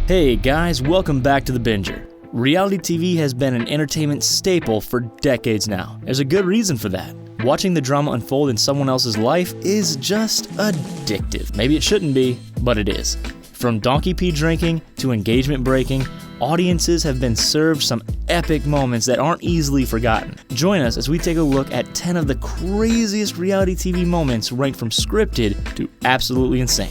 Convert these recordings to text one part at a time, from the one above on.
Hey guys, welcome back to The Binger. Reality TV has been an entertainment staple for decades now. There's a good reason for that. Watching the drama unfold in someone else's life is just addictive. Maybe it shouldn't be, but it is. From donkey pee drinking to engagement breaking, audiences have been served some epic moments that aren't easily forgotten. Join us as we take a look at 10 of the craziest reality TV moments ranked from scripted to absolutely insane.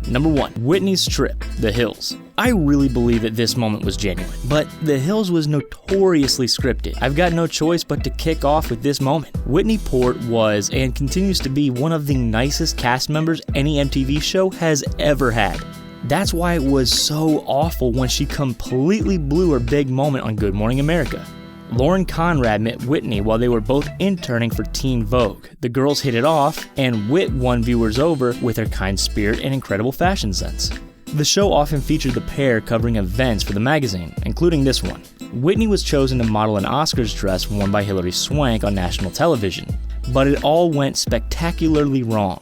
Number 1. Whitney's trip, The Hills. I really believe that this moment was genuine, but The Hills was notoriously scripted. I've got no choice but to kick off with this moment. Whitney Port was and continues to be one of the nicest cast members any MTV show has ever had. That's why it was so awful when she completely blew her big moment on Good Morning America. Lauren Conrad met Whitney while they were both interning for Teen Vogue. The girls hit it off, and Whit won viewers over with her kind spirit and incredible fashion sense. The show often featured the pair covering events for the magazine, including this one. Whitney was chosen to model an Oscars dress worn by Hilary Swank on national television, but it all went spectacularly wrong.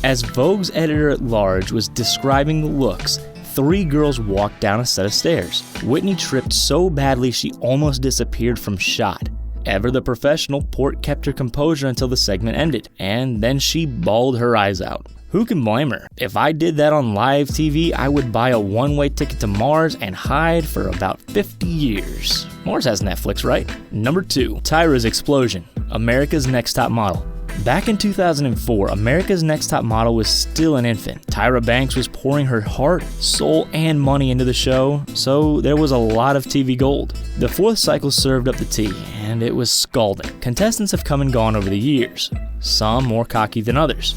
As Vogue's editor-at-large was describing the looks, 3 girls walked down a set of stairs. Whitney tripped so badly she almost disappeared from shot. Ever the professional, Port kept her composure until the segment ended, and then she bawled her eyes out. Who can blame her? If I did that on live TV, I would buy a one-way ticket to Mars and hide for about 50 years. Mars has Netflix, right? Number 2. Tyra's explosion, America's Next Top Model. Back in 2004, America's Next Top Model was still an infant. Tyra Banks was pouring her heart, soul, and money into the show, so there was a lot of TV gold. The 4th cycle served up the tea, and it was scalding. Contestants have come and gone over the years, some more cocky than others.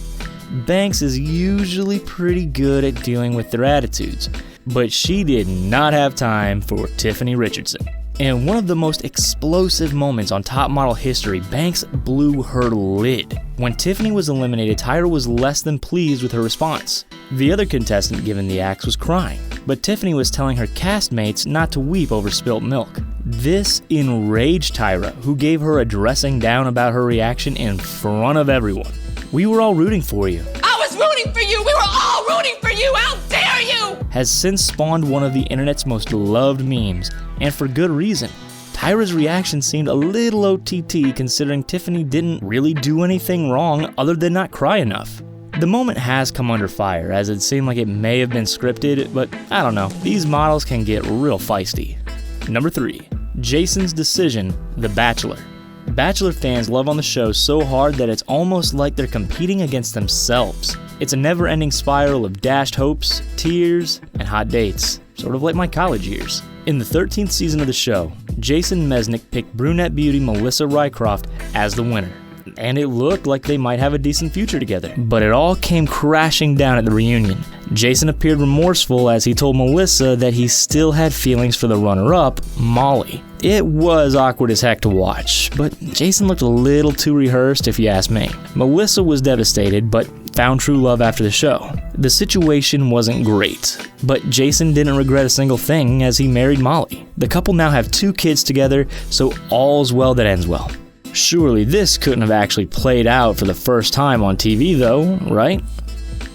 Banks is usually pretty good at dealing with their attitudes, but she did not have time for Tiffany Richardson. In one of the most explosive moments on Top Model history, Banks blew her lid. When Tiffany was eliminated, Tyra was less than pleased with her response. The other contestant given the axe was crying, but Tiffany was telling her castmates not to weep over spilt milk. This enraged Tyra, who gave her a dressing down about her reaction in front of everyone. "We were all rooting for you. I was rooting for you! We were all rooting for you! How dare you!" Has since spawned one of the internet's most loved memes, and for good reason. Tyra's reaction seemed a little OTT considering Tiffany didn't really do anything wrong other than not cry enough. The moment has come under fire, as it seemed like it may have been scripted, but I don't know, these models can get real feisty. Number 3. Jason's decision, The Bachelor. Bachelor fans love on the show so hard that it's almost like they're competing against themselves. It's a never-ending spiral of dashed hopes, tears, and hot dates, sort of like my college years. In the 13th season of the show, Jason Mesnick picked brunette beauty Melissa Rycroft as the winner, and it looked like they might have a decent future together. But it all came crashing down at the reunion. Jason appeared remorseful as he told Melissa that he still had feelings for the runner-up, Molly. It was awkward as heck to watch, but Jason looked a little too rehearsed if you ask me. Melissa was devastated, but found true love after the show. The situation wasn't great, but Jason didn't regret a single thing as he married Molly. The couple now have 2 kids together, so all's well that ends well. Surely this couldn't have actually played out for the first time on TV though, right?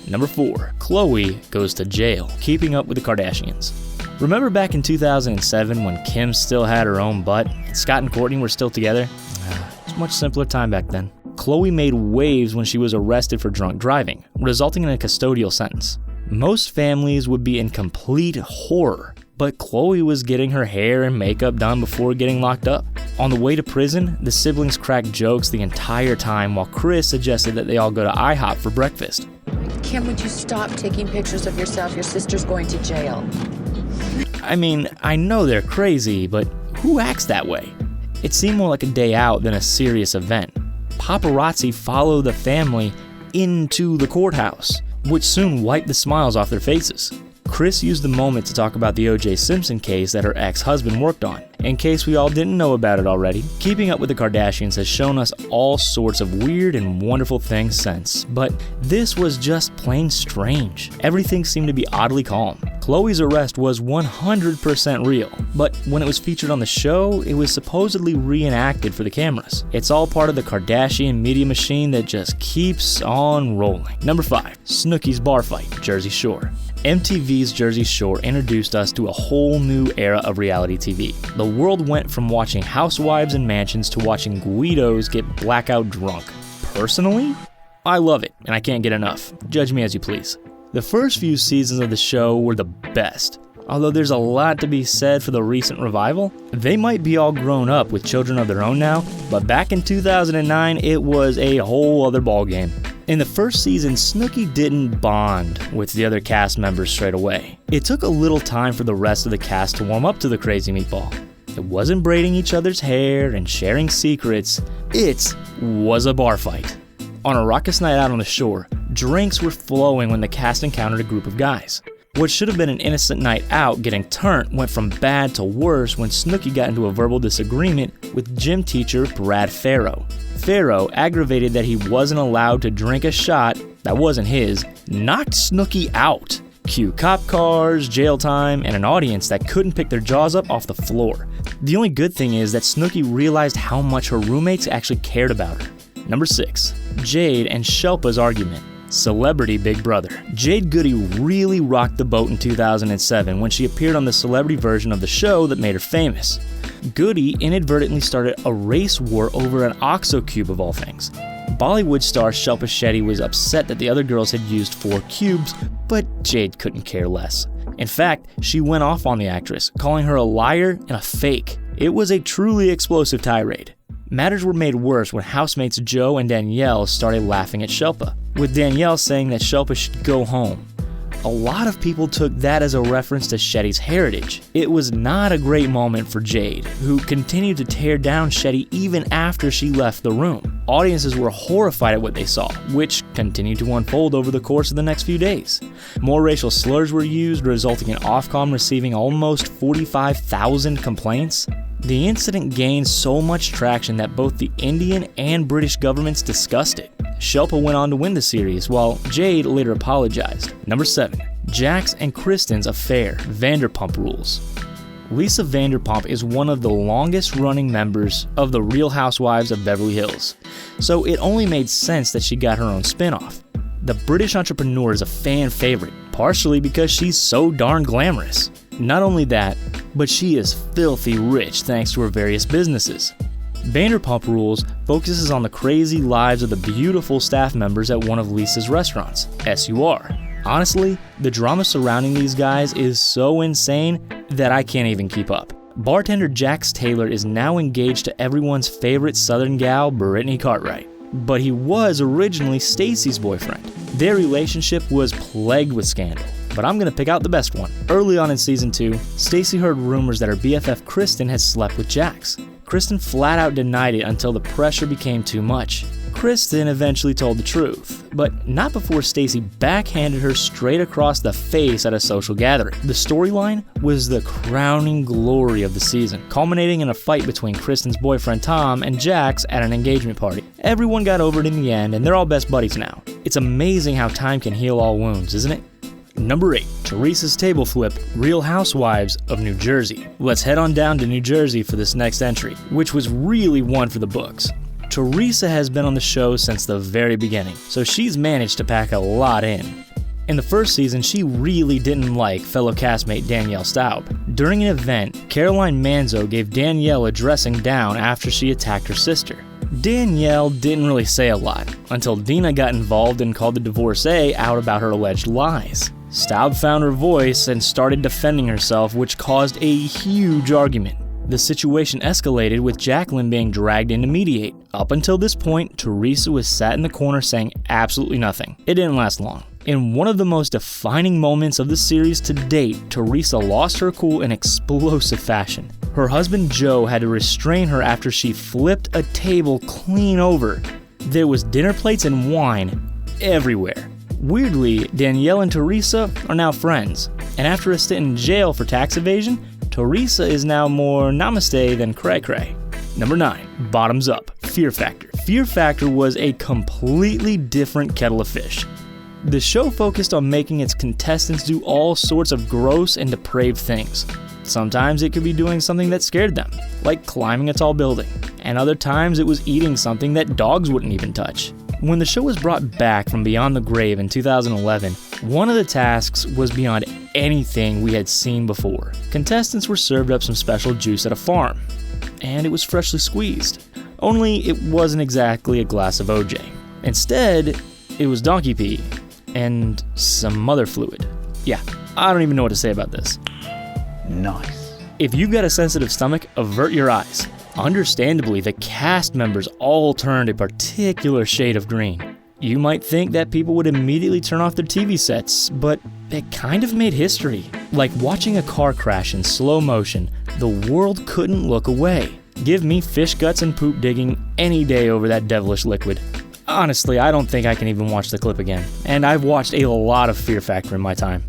Number 4. KHLOE goes to jail, keeping up with the Kardashians. Remember back in 2007 when Kim still had her own butt and Scott and Kourtney were still together? It was a much simpler time back then. KHLOE made waves when she was arrested for drunk driving, resulting in a custodial sentence. Most families would be in complete horror, but KHLOE was getting her hair and makeup done before getting locked up. On the way to prison, the siblings cracked jokes the entire time while Kris suggested that they all go to IHOP for breakfast. Kim, would you stop taking pictures of yourself? Your sister's going to jail. I mean, I know they're crazy, but who acts that way? It seemed more like a day out than a serious event. Paparazzi follow the family into the courthouse, which soon wiped the smiles off their faces. Kris used the moment to talk about the O.J. Simpson case that her ex-husband worked on. In case we all didn't know about it already, keeping up with the Kardashians has shown us all sorts of weird and wonderful things since, but this was just plain strange. Everything seemed to be oddly calm. KHLOE's arrest was 100% real, but when it was featured on the show, it was supposedly reenacted for the cameras. It's all part of the Kardashian media machine that just keeps on rolling. Number 5. SNOOKI'S bar fight, Jersey Shore. MTV's Jersey Shore introduced us to a whole new era of reality TV. The world went from watching housewives and mansions to watching Guidos get blackout drunk. Personally, I love it, and I can't get enough. Judge me as you please. The first few seasons of the show were the best. Although there's a lot to be said for the recent revival. They might be all grown up with children of their own now, but back in 2009, it was a whole other ballgame. In the first season, Snooki didn't bond with the other cast members straight away. It took a little time for the rest of the cast to warm up to the crazy meatball. It wasn't braiding each other's hair and sharing secrets. It was a bar fight. On a raucous night out on the shore, drinks were flowing when the cast encountered a group of guys. What should have been an innocent night out getting turned went from bad to worse when Snooki got into a verbal disagreement with gym teacher Brad Farrow. Farrow, aggravated that he wasn't allowed to drink a shot that wasn't his, knocked Snooki out. Cue cop cars, jail time, and an audience that couldn't pick their jaws up off the floor. The only good thing is that Snooki realized how much her roommates actually cared about her. Number 6. Jade and SHILPA'S argument. Celebrity Big Brother. Jade Goody really rocked the boat in 2007 when she appeared on the celebrity version of the show that made her famous. Goody inadvertently started a race war over an OXO cube of all things. Bollywood star Shilpa Shetty was upset that the other girls had used 4 cubes, but Jade couldn't care less. In fact, she went off on the actress, calling her a liar and a fake. It was a truly explosive tirade. Matters were made worse when housemates Joe and Danielle started laughing at Shilpa, with Danielle saying that Shilpa should go home. A lot of people took that as a reference to Shetty's heritage. It was not a great moment for Jade, who continued to tear down Shetty even after she left the room. Audiences were horrified at what they saw, which continued to unfold over the course of the next few days. More racial slurs were used, resulting in Ofcom receiving almost 45,000 complaints. The incident gained so much traction that both the Indian and British governments discussed it. Shilpa went on to win the series, while Jade later apologized. Number 7. Jax and KRISTEN'S affair, Vanderpump Rules. Lisa Vanderpump is one of the longest running members of the Real Housewives of Beverly Hills, so it only made sense that she got her own spin-off. The British entrepreneur is a fan favorite, partially because she's so darn glamorous. Not only that, but she is filthy rich thanks to her various businesses. Vanderpump Rules focuses on the crazy lives of the beautiful staff members at one of Lisa's restaurants, SUR. Honestly, the drama surrounding these guys is so insane that I can't even keep up. Bartender Jax Taylor is now engaged to everyone's favorite Southern gal, Brittany Cartwright, but he was originally Stacy's boyfriend. Their relationship was plagued with scandal, but I'm gonna pick out the best one. Early on in season 2, Stacy heard rumors that her BFF Kristen had slept with Jax. Kristen flat out denied it until the pressure became too much. Kristen eventually told the truth, but not before Stacy backhanded her straight across the face at a social gathering. The storyline was the crowning glory of the season, culminating in a fight between Kristen's boyfriend Tom and Jax at an engagement party. Everyone got over it in the end, and they're all best buddies now. It's amazing how time can heal all wounds, isn't it? Number 8. Teresa's Table Flip, Real Housewives of New Jersey. Let's head on down to New Jersey for this next entry, which was really one for the books. Teresa has been on the show since the very beginning, so she's managed to pack a lot in. In the first season, she really didn't like fellow castmate Danielle Staub. During an event, Caroline Manzo gave Danielle a dressing down after she attacked her sister. Danielle didn't really say a lot, until Dina got involved and called the divorcee out about her alleged lies. Staub found her voice and started defending herself, which caused a huge argument. The situation escalated with Jacqueline being dragged in to mediate. Up until this point, Teresa was sat in the corner saying absolutely nothing. It didn't last long. In one of the most defining moments of the series to date, Teresa lost her cool in explosive fashion. Her husband Joe had to restrain her after she flipped a table clean over. There was dinner plates and wine everywhere. Weirdly, Danielle and Teresa are now friends, and after a stint in jail for tax evasion, Teresa is now more namaste than cray-cray. Number 9. Bottoms Up, Fear Factor. Fear Factor was a completely different kettle of fish. The show focused on making its contestants do all sorts of gross and depraved things. Sometimes it could be doing something that scared them, like climbing a tall building, and other times it was eating something that dogs wouldn't even touch. When the show was brought back from beyond the grave in 2011, one of the tasks was beyond anything we had seen before. Contestants were served up some special juice at a farm, and it was freshly squeezed. Only it wasn't exactly a glass of OJ. Instead, it was donkey pee and some other fluid. Yeah, I don't even know what to say about this. Nice. If you've got a sensitive stomach, avert your eyes. Understandably, the cast members all turned a particular shade of green. You might think that people would immediately turn off their TV sets, but it kind of made history. Like watching a car crash in slow motion, the world couldn't look away. Give me fish guts and poop digging any day over that devilish liquid. Honestly, I don't think I can even watch the clip again, and I've watched a lot of Fear Factor in my time.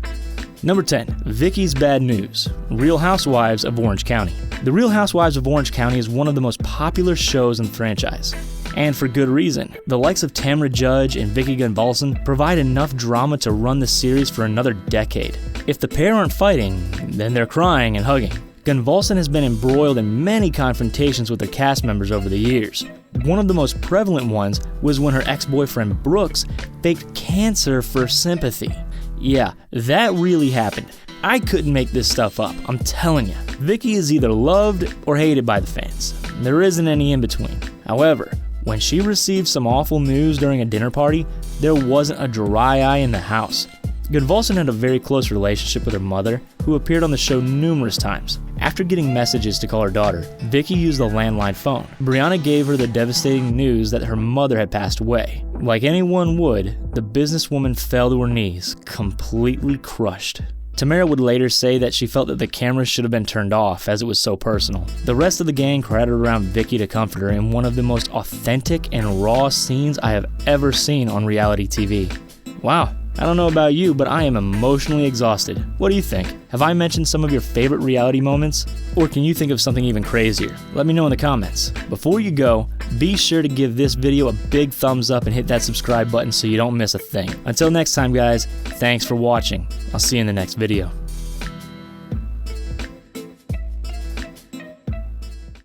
Number 10, Vicki's Bad News, Real Housewives of Orange County. The Real Housewives of Orange County is one of the most popular shows in the franchise. And for good reason. The likes of Tamra Judge and Vicki Gunvalson provide enough drama to run the series for another decade. If the pair aren't fighting, then they're crying and hugging. Gunvalson has been embroiled in many confrontations with their cast members over the years. One of the most prevalent ones was when her ex-boyfriend Brooks faked cancer for sympathy. Yeah, that really happened. I couldn't make this stuff up, I'm telling you. Vicki is either loved or hated by the fans. There isn't any in between. However, when she received some awful news during a dinner party, there wasn't a dry eye in the house. Gunvalson had a very close relationship with her mother, who appeared on the show numerous times. After getting messages to call her daughter, Vicki used the landline phone. Brianna gave her the devastating news that her mother had passed away. Like anyone would, the businesswoman fell to her knees, completely crushed. Tamara would later say that she felt that the cameras should have been turned off as it was so personal. The rest of the gang crowded around Vicki to comfort her in one of the most authentic and raw scenes I have ever seen on reality TV. Wow. I don't know about you, but I am emotionally exhausted. What do you think? Have I mentioned some of your favorite reality moments? Or can you think of something even crazier? Let me know in the comments. Before you go, be sure to give this video a big thumbs up and hit that subscribe button so you don't miss a thing. Until next time guys, thanks for watching. I'll see you in the next video.